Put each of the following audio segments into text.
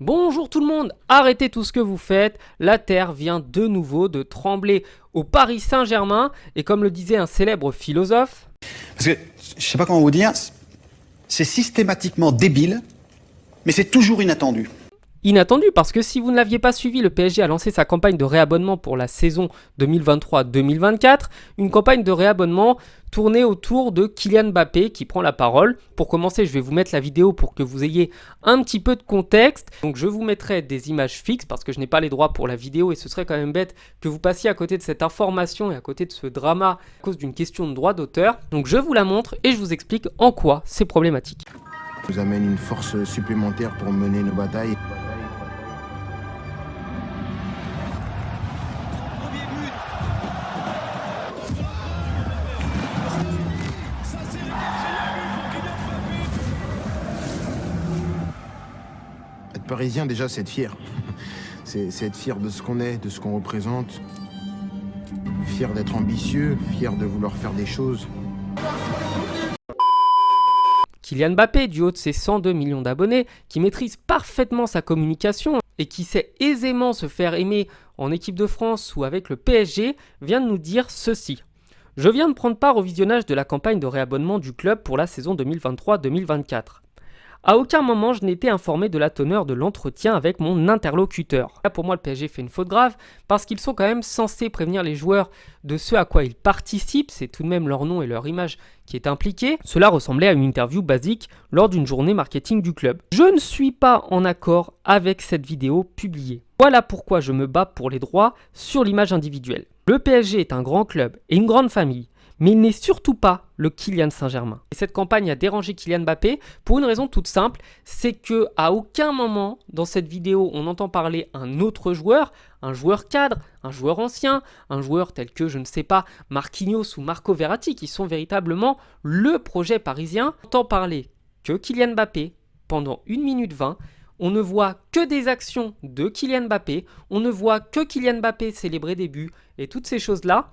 Bonjour tout le monde, arrêtez tout ce que vous faites, la Terre vient de nouveau de trembler au Paris Saint-Germain et comme le disait un célèbre philosophe... Parce que, je sais pas comment vous dire, c'est systématiquement débile, mais c'est toujours inattendu. Inattendu parce que si vous ne l'aviez pas suivi, le PSG a lancé sa campagne de réabonnement pour la saison 2023-2024, une campagne de réabonnement tournée autour de Kylian Mbappé qui prend la parole. Pour commencer, je vais vous mettre la vidéo pour que vous ayez un petit peu de contexte. Donc je vous mettrai des images fixes parce que je n'ai pas les droits pour la vidéo et ce serait quand même bête que vous passiez à côté de cette information et à côté de ce drama à cause d'une question de droit d'auteur. Donc je vous la montre et je vous explique en quoi c'est problématique. Nous amène une force supplémentaire pour mener nos batailles. Être parisien, déjà, c'est être fier. C'est être fier de ce qu'on est, de ce qu'on représente. Fier d'être ambitieux, fier de vouloir faire des choses. Kylian Mbappé, du haut de ses 102 millions d'abonnés, qui maîtrise parfaitement sa communication et qui sait aisément se faire aimer en équipe de France ou avec le PSG, vient de nous dire ceci. Je viens de prendre part au visionnage de la campagne de réabonnement du club pour la saison 2023-2024. À aucun moment je n'ai été informé de la teneur de l'entretien avec mon interlocuteur. Là pour moi le PSG fait une faute grave parce qu'ils sont quand même censés prévenir les joueurs de ce à quoi ils participent, c'est tout de même leur nom et leur image qui est impliqué. Cela ressemblait à une interview basique lors d'une journée marketing du club. Je ne suis pas en accord avec cette vidéo publiée. Voilà pourquoi je me bats pour les droits sur l'image individuelle. Le PSG est un grand club et une grande famille. Mais il n'est surtout pas le Kylian Saint-Germain. Et cette campagne a dérangé Kylian Mbappé pour une raison toute simple, c'est que à aucun moment dans cette vidéo on entend parler un autre joueur, un joueur cadre, un joueur ancien, un joueur tel que, je ne sais pas, Marquinhos ou Marco Verratti, qui sont véritablement le projet parisien. On entend parler que Kylian Mbappé pendant 1 minute 20. On ne voit que des actions de Kylian Mbappé, on ne voit que Kylian Mbappé célébrer des buts et toutes ces choses-là.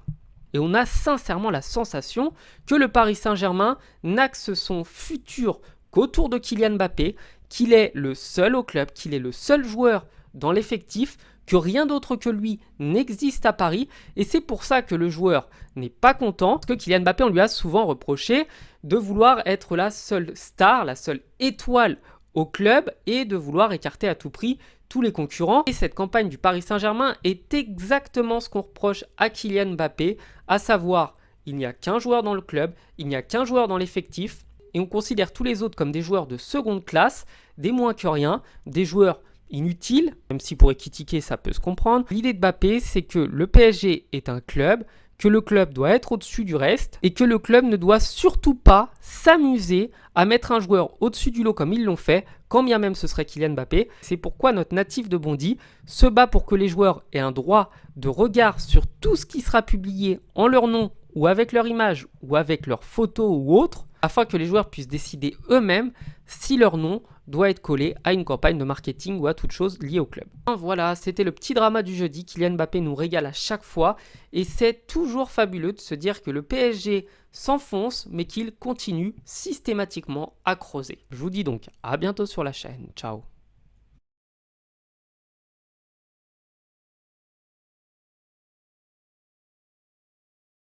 Et on a sincèrement la sensation que le Paris Saint-Germain n'axe son futur qu'autour de Kylian Mbappé, qu'il est le seul au club, qu'il est le seul joueur dans l'effectif, que rien d'autre que lui n'existe à Paris. Et c'est pour ça que le joueur n'est pas content, parce que Kylian Mbappé, on lui a souvent reproché de vouloir être la seule star, la seule étoile au club et de vouloir écarter à tout prix tous les concurrents. Et cette campagne du Paris Saint-Germain est exactement ce qu'on reproche à Kylian Mbappé, à savoir, il n'y a qu'un joueur dans le club, il n'y a qu'un joueur dans l'effectif, et on considère tous les autres comme des joueurs de seconde classe, des moins que rien, des joueurs inutiles, même si pour critiquer ça peut se comprendre. L'idée de Mbappé, c'est que le PSG est un club, que le club doit être au-dessus du reste et que le club ne doit surtout pas s'amuser à mettre un joueur au-dessus du lot comme ils l'ont fait, quand bien même ce serait Kylian Mbappé. C'est pourquoi notre natif de Bondy se bat pour que les joueurs aient un droit de regard sur tout ce qui sera publié en leur nom ou avec leur image ou avec leur photo ou autre, afin que les joueurs puissent décider eux-mêmes si leur nom doit être collé à une campagne de marketing ou à toute chose liée au club. Voilà, c'était le petit drama du jeudi. Kylian Mbappé nous régale à chaque fois et c'est toujours fabuleux de se dire que le PSG s'enfonce mais qu'il continue systématiquement à creuser. Je vous dis donc à bientôt sur la chaîne. Ciao.